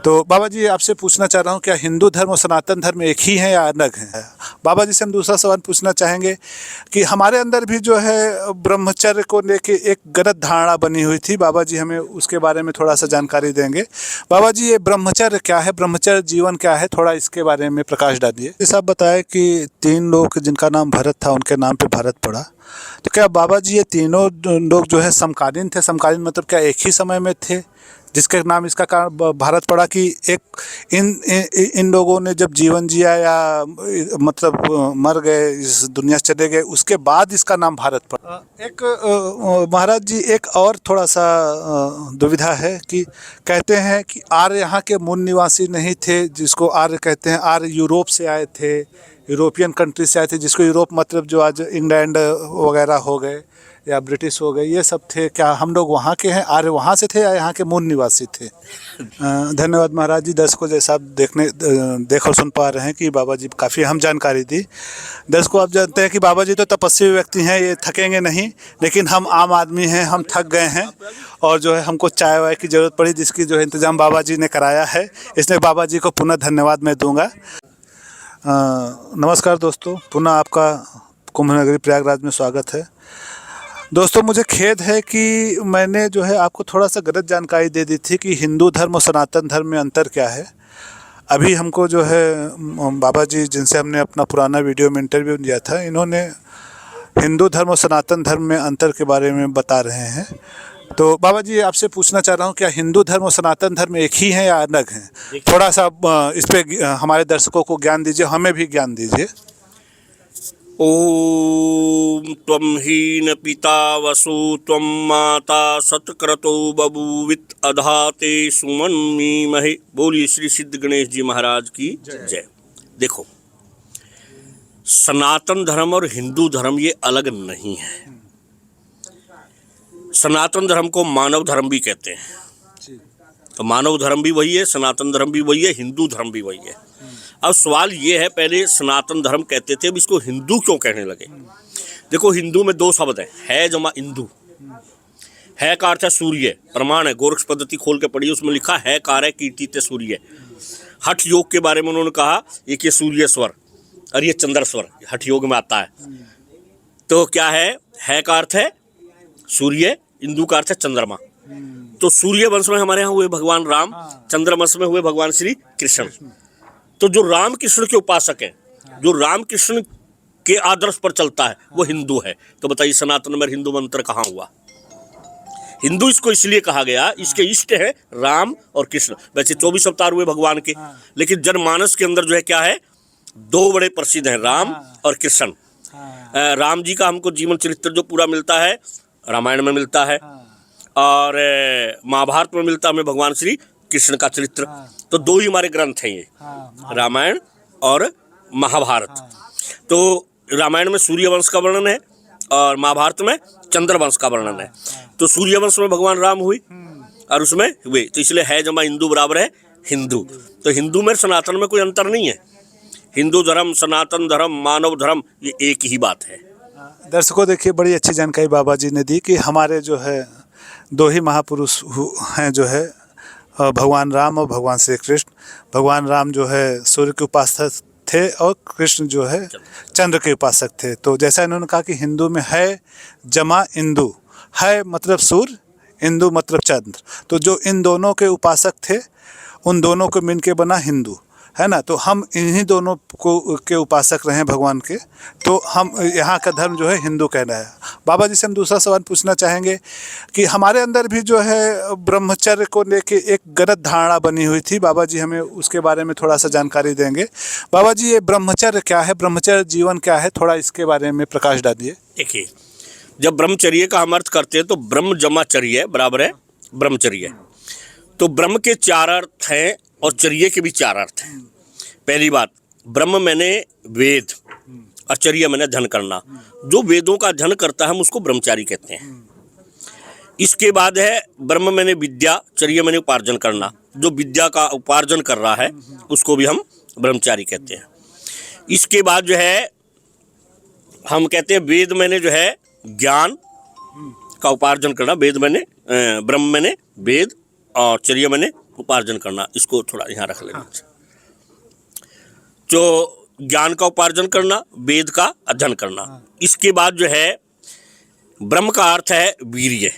तो बाबा जी आपसे पूछना चाह रहा हूँ, क्या हिंदू धर्म और सनातन धर्म एक ही हैं या अलग हैं? बाबा जी से हम दूसरा सवाल पूछना चाहेंगे कि हमारे अंदर भी जो है ब्रह्मचर्य को लेके एक गलत धारणा बनी हुई थी। बाबा जी हमें उसके बारे में थोड़ा सा जानकारी देंगे। बाबा जी, ये ब्रह्मचर्य क्या है, ब्रह्मचर्य जीवन क्या है, थोड़ा इसके बारे में प्रकाश डालिए। जैसे आप बताए कि 3 लोग जिनका नाम भरत था उनके नाम पे भारत पड़ा, तो क्या बाबा जी ये तीनों लोग जो है समकालीन थे? समकालीन मतलब क्या एक ही समय में थे जिसके नाम इसका कारण भारत पड़ा, कि एक इन लोगों ने जब जीवन जिया या मतलब मर गए, इस दुनिया से चले गए, उसके बाद इसका नाम भारत पड़ा? एक महाराज जी, एक और थोड़ा सा दुविधा है कि कहते हैं कि आर्य यहाँ के मूल निवासी नहीं थे, जिसको आर्य कहते हैं। आर्य यूरोप से आए थे, यूरोपियन कंट्री से आए थे, जिसको यूरोप मतलब जो आज इंग्लैंड वगैरह हो गए या ब्रिटिश हो गए, ये सब थे। क्या हम लोग वहाँ के हैं, आर्य वहाँ से थे, या यहाँ के मूल निवासी थे? धन्यवाद महाराज जी। दर्शकों, जैसा आप देख और सुन पा रहे हैं कि बाबा जी काफ़ी अहम जानकारी दी। दर्शकों, आप जानते हैं कि बाबा जी तो तपस्वी व्यक्ति हैं, ये थकेंगे नहीं, लेकिन हम आम आदमी हैं, हम थक गए हैं और जो है हमको चाय वाय की ज़रूरत पड़ी, जिसकी जो है इंतज़ाम बाबा जी ने कराया है, इसलिए बाबा जी को पुनः धन्यवाद मैं दूँगा। नमस्कार दोस्तों, पुनः आपका कुंभ नगरी प्रयागराज में स्वागत है। दोस्तों, मुझे खेद है कि मैंने जो है आपको थोड़ा सा गलत जानकारी दे दी थी कि हिंदू धर्म और सनातन धर्म में अंतर क्या है। अभी हमको जो है बाबा जी, जिनसे हमने अपना पुराना वीडियो में इंटरव्यू लिया था, इन्होंने हिंदू धर्म और सनातन धर्म में अंतर के बारे में बता रहे हैं। तो बाबा जी आपसे पूछना चाह रहा हूँ, क्या हिंदू धर्म और सनातन धर्म एक ही हैं या अलग हैं? थोड़ा सा इस पे हमारे दर्शकों को ज्ञान दीजिए, हमें भी ज्ञान दीजिए। ओम त्वं हीन पिता वसु त्वं माता सत्क्रतो बभूवित अधाते सुमन्मीमहे। बोलिए श्री सिद्ध गणेश जी महाराज की जय। देखो, सनातन धर्म और हिंदू धर्म ये अलग नहीं है। सनातन धर्म को मानव धर्म भी कहते हैं, तो मानव धर्म भी वही है, सनातन धर्म भी वही है, हिंदू धर्म भी वही है। अब सवाल ये है, पहले सनातन धर्म कहते थे, अब इसको हिंदू क्यों कहने लगे? देखो, हिंदू में 2 शब्द हैं, है जमा इंदु। है का अर्थ है सूर्य, प्रमाण है, गोरक्ष पद्धति खोल के पढ़िए, उसमें लिखा है कार है कीर्ति ते सूर्य। हठ योग के बारे में उन्होंने कहा, एक ये सूर्य स्वर और ये चंद्र स्वर हठ योग में आता है। तो क्या है का अर्थ है सूर्य, इंदु का अर्थ है चंद्रमा। तो सूर्य वंश में हमारे यहाँ हुए भगवान राम, चंद्र वंश में हुए भगवान श्री कृष्ण। तो जो राम कृष्ण के उपासक है, जो राम कृष्ण के आदर्श पर चलता है, वो हिंदू है। तो बताइए, सनातन में हिंदू मंत्र कहाँ हुआ? हिंदू इसको इसलिए कहा गया, इसके इष्ट है राम और कृष्ण। वैसे 24 अवतार हुए भगवान के, लेकिन जनमानस के अंदर जो है क्या है, 2 बड़े प्रसिद्ध हैं, राम और कृष्ण। राम जी का हमको जीवन चरित्र जो पूरा मिलता है रामायण में मिलता है, और महाभारत में मिलता है हमें भगवान श्री कृष्ण का चरित्र। तो 2 ही हमारे ग्रंथ हैं ये, रामायण और महाभारत। तो रामायण में सूर्य वंश का वर्णन है और महाभारत में चंद्र वंश का वर्णन है। तो सूर्य वंश में भगवान राम हुए और उसमें हुए, तो इसलिए है जमा इंदु बराबर है हिंदू। तो हिंदू में सनातन में कोई अंतर नहीं है। हिंदू धर्म, सनातन धर्म, मानव धर्म, ये एक ही बात है। दर्शकों, देखिए, बड़ी अच्छी जानकारी बाबा जी ने दी कि हमारे जो है 2 ही महापुरुष हैं, जो है भगवान राम और भगवान श्री कृष्ण। भगवान राम जो है सूर्य के उपासक थे और कृष्ण जो है चंद्र के उपासक थे। तो जैसा इन्होंने कहा कि हिंदू में है जमा इंदु, है मतलब सूर्य, इंदु मतलब चंद्र। तो जो इन दोनों के उपासक थे, उन दोनों को मिल के बना हिंदू, है ना। तो हम इन्हीं दोनों को के उपासक रहे भगवान के, तो हम यहाँ का धर्म जो है हिंदू कहना है। बाबा जी से हम दूसरा सवाल पूछना चाहेंगे कि हमारे अंदर भी जो है ब्रह्मचर्य को लेके एक गलत धारणा बनी हुई थी। बाबा जी हमें उसके बारे में थोड़ा सा जानकारी देंगे। बाबा जी, ये ब्रह्मचर्य क्या है, ब्रह्मचर्य जीवन क्या है, थोड़ा इसके बारे में प्रकाश डालिए। देखिए, जब ब्रह्मचर्य का हम अर्थ करते हैं तो ब्रह्म जमा चर्य बराबर है ब्रह्मचर्य। तो ब्रह्म के 4 अर्थ हैं और चर्य के भी 4 अर्थ हैं। पहली बात, ब्रह्म मैंने वेद और चर्य मैंने अध्ययन करना। जो वेदों का अध्ययन करता है हम उसको ब्रह्मचारी कहते हैं। इसके बाद है ब्रह्म मैंने विद्या, चर्य मैंने उपार्जन करना। जो विद्या का उपार्जन कर रहा है उसको भी हम ब्रह्मचारी कहते हैं। इसके बाद जो है हम कहते हैं वेद मैंने जो है ज्ञान का उपार्जन करना। वेद मैंने ब्रह्म मैंने वेद और चर्य मैंने उपार्जन करना, इसको थोड़ा यहाँ रख लेना। जो ज्ञान का उपार्जन करना, वेद का अध्ययन करना। इसके बाद जो है ब्रह्म का अर्थ है वीर्य,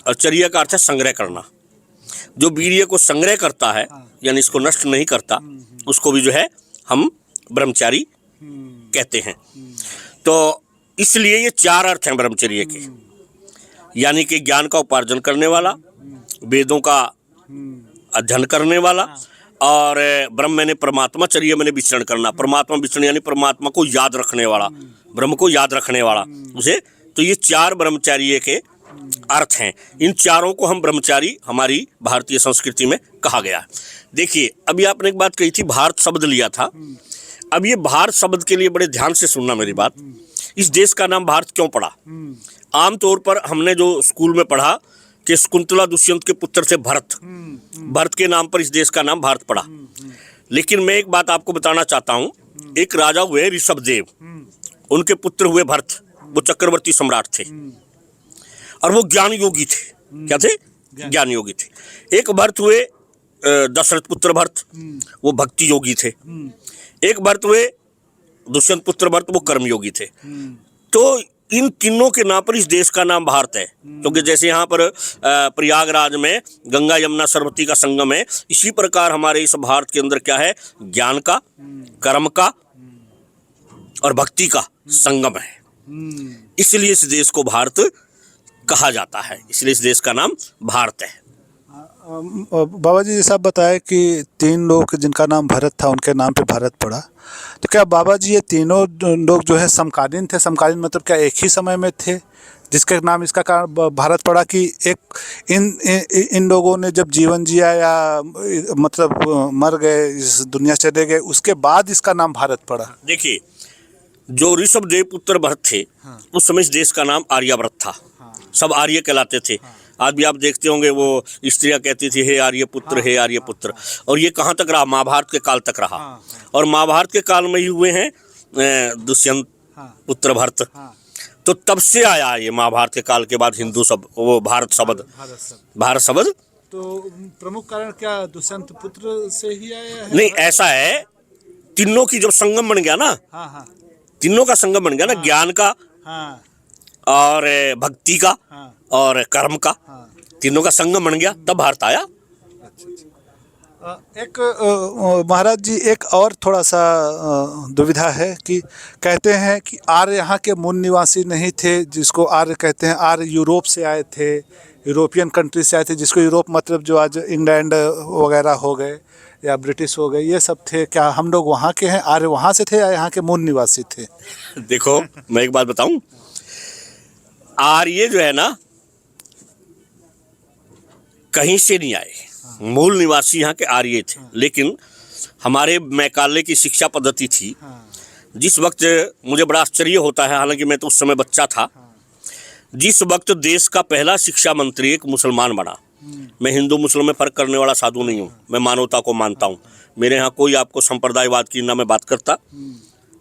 और चर्या का अर्थ है संग्रह करना। जो वीर्य को संग्रह करता है, यानी इसको नष्ट नहीं करता, उसको भी जो है हम ब्रह्मचारी कहते हैं। तो इसलिए ये 4 अर्थ हैं ब्रह्मचर्य के, यानी कि ज्ञान का उपार्जन करने वाला, वेदों का अध्ययन करने वाला, और ब्रह्म मैंने परमात्मा, चर्या मैंने विचरण करना। परमात्मा विचरण यानी परमात्मा को याद रखने वाला, ब्रह्म को याद रखने वाला उसे। तो ये 4 ब्रह्मचार्य के अर्थ हैं। इन चारों को हम ब्रह्मचारी हमारी भारतीय संस्कृति में कहा गया है। देखिए, अभी आपने एक बात कही थी, भारत शब्द लिया था। अब ये भारत शब्द के लिए बड़े ध्यान से सुनना मेरी बात। इस देश का नाम भारत क्यों पड़ा? आमतौर पर हमने जो स्कूल में पढ़ा कि शकुंतला दुष्यंत के पुत्र थे भरत, भरत के नाम पर इस देश का नाम भारत पड़ा। लेकिन मैं एक बात आपको बताना चाहता हूँ, एक राजा हुए ऋषभदेव, उनके पुत्र हुए भरत, वो चक्रवर्ती सम्राट थे और वो ज्ञान योगी थे। क्या थे? ज्ञान योगी थे। एक भरत हुए दशरथ पुत्र भरत, वो भक्ति योगी थे। एक भरत हुए दुष्यंत पुत्र भरत, वो कर्म योगी थे। तो इन तीनों के नाम पर इस देश का नाम भारत है, क्योंकि जैसे यहाँ पर प्रयागराज में गंगा यमुना सरस्वती का संगम है, इसी प्रकार हमारे इस भारत के अंदर क्या है? ज्ञान का, कर्म का और भक्ति का संगम है। इसलिए इस देश को भारत कहा जाता है, इसलिए इस देश का नाम भारत है। बाबा जी, जैसा आप बताए कि 3 लोग जिनका नाम भरत था, उनके नाम पे भारत पड़ा, तो क्या बाबा जी ये तीनों लोग जो है समकालीन थे? समकालीन मतलब क्या एक ही समय में थे जिसके नाम इसका कारण भारत पड़ा, कि एक इन लोगों ने जब जीवन जिया या मतलब मर गए, इस दुनिया चले गए, उसके बाद इसका नाम भारत पड़ा? देखिए, जो ऋषभदेव पुत्र भरत थे, उस समय इस देश का नाम आर्यावर्त था। सब आर्य कहलाते थे। आज भी आप देखते होंगे वो स्त्रियां कहती थी हे आर्य पुत्र, हे आर्य पुत्र। और ये कहाँ तक रहा? महाभारत के काल तक रहा। और महाभारत के काल में ही हुए हैं दुष्यंत पुत्र भरत। तो तब से आया ये महाभारत के काल के बाद हिंदू शब्द, वो भारत शब्द, भारत शब्द। तो प्रमुख कारण क्या दुष्यंत पुत्र से ही आया है? नहीं, ऐसा है, तीनों की जब संगम बन गया ना, तीनों का संगम बन गया ना, ज्ञान का और भक्ति का और कर्म का, तीनों का संगम बन गया, तब भारत आया। एक महाराज जी, एक और थोड़ा सा दुविधा है कि कहते हैं कि आर्य यहाँ के मूल निवासी नहीं थे, जिसको आर्य कहते हैं। आर्य यूरोप से आए थे, यूरोपियन कंट्री से आए थे, जिसको यूरोप मतलब जो आज इंग्लैंड वगैरह हो गए या ब्रिटिश हो गए, ये सब थे। क्या हम लोग वहाँ के हैं? आर्य वहाँ से थे या यहाँ के मूल निवासी थे? देखो, मैं एक बात बताऊं, आर्य जो है ना, कहीं से नहीं आए, मूल निवासी यहाँ के आर्य थे। लेकिन हमारे मैकाले की शिक्षा पद्धति थी, जिस वक्त मुझे बड़ा आश्चर्य होता है, हालांकि मैं तो उस समय बच्चा था, जिस वक्त देश का पहला शिक्षा मंत्री एक मुसलमान बना। मैं हिंदू मुस्लिम में फ़र्क करने वाला साधु नहीं हूँ, मैं मानवता को मानता हूँ। मेरे यहाँ कोई आपको संप्रदायवाद की ना मैं बात करता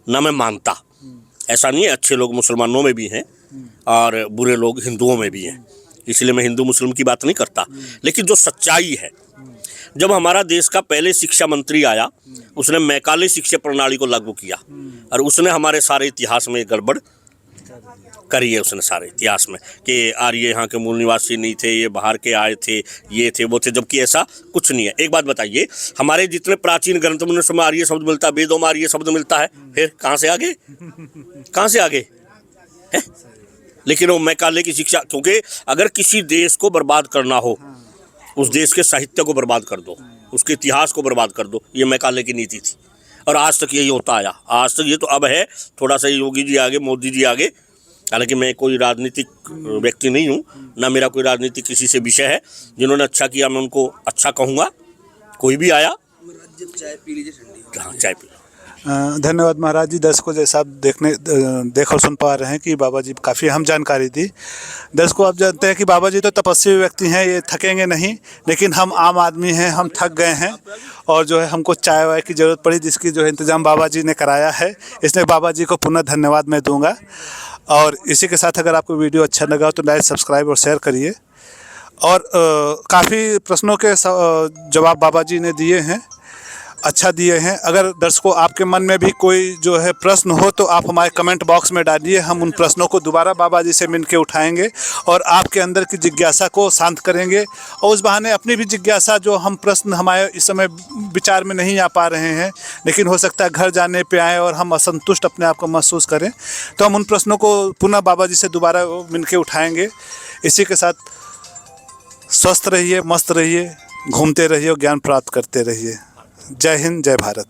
ना मैं मानता। ऐसा नहीं है, अच्छे लोग मुसलमानों में भी हैं और बुरे लोग हिंदुओं में भी हैं, इसलिए मैं हिंदू मुस्लिम की बात नहीं करता। लेकिन जो सच्चाई है, जब हमारा देश का पहले शिक्षा मंत्री आया, उसने मैकाले शिक्षा प्रणाली को लागू किया और उसने हमारे सारे इतिहास में गड़बड़ करी है। उसने सारे इतिहास में कि आर्य यहाँ के मूल निवासी नहीं थे, ये बाहर के आए थे, ये थे वो थे, जबकि ऐसा कुछ नहीं है। एक बात बताइए, हमारे जितने प्राचीन ग्रंथों में समय आर्य शब्द मिलता है, वेदों में आर्य शब्द मिलता है, फिर कहाँ से आगे, कहाँ से आगे है? लेकिन वो मैकाले की शिक्षा, क्योंकि अगर किसी देश को बर्बाद करना हो, उस देश के साहित्य को बर्बाद कर दो, उसके इतिहास को बर्बाद कर दो, ये मैकाले की नीति थी और आज तक यही होता आया। आज तक ये तो अब है, थोड़ा सा योगी जी आगे, मोदी जी आगे, हालांकि मैं कोई राजनीतिक व्यक्ति नहीं हूँ, ना मेरा कोई राजनीतिक किसी से विषय है। जिन्होंने अच्छा किया मैं उनको अच्छा कहूँगा, कोई भी आया। चाय पी लीजिए, ठंडी। हाँ, चाय पी। धन्यवाद महाराज जी। दर्शकों, जैसा आप देख और सुन पा रहे हैं कि बाबा जी काफ़ी अहम जानकारी दी। दर्शकों, आप जानते हैं कि बाबा जी तो तपस्वी व्यक्ति हैं, ये थकेंगे नहीं, लेकिन हम आम आदमी हैं, हम थक गए हैं और जो है हमको चाय वाय की ज़रूरत पड़ी, जिसकी जो है इंतज़ाम बाबा जी ने कराया है। इसलिए बाबा जी को पुनः धन्यवाद मैं दूँगा। और इसी के साथ अगर आपको वीडियो अच्छा लगा तो लाइक, सब्सक्राइब और शेयर करिए। और काफ़ी प्रश्नों के जवाब बाबा जी ने दिए हैं, अच्छा दिए हैं। अगर दर्शकों आपके मन में भी कोई जो है प्रश्न हो तो आप हमारे कमेंट बॉक्स में डालिए, हम उन प्रश्नों को दोबारा बाबा जी से मिल के उठाएंगे और आपके अंदर की जिज्ञासा को शांत करेंगे। और उस बहाने अपनी भी जिज्ञासा, जो हम प्रश्न हमारे इस समय विचार में नहीं आ पा रहे हैं, लेकिन हो सकता है घर जाने पे आए और हम असंतुष्ट अपने आप को महसूस करें, तो हम उन प्रश्नों को पुनः बाबा जी से दोबारा मिल के उठाएँगे। इसी के साथ स्वस्थ रहिए, मस्त रहिए, घूमते रहिए और ज्ञान प्राप्त करते रहिए। जय हिंद, जय भारत।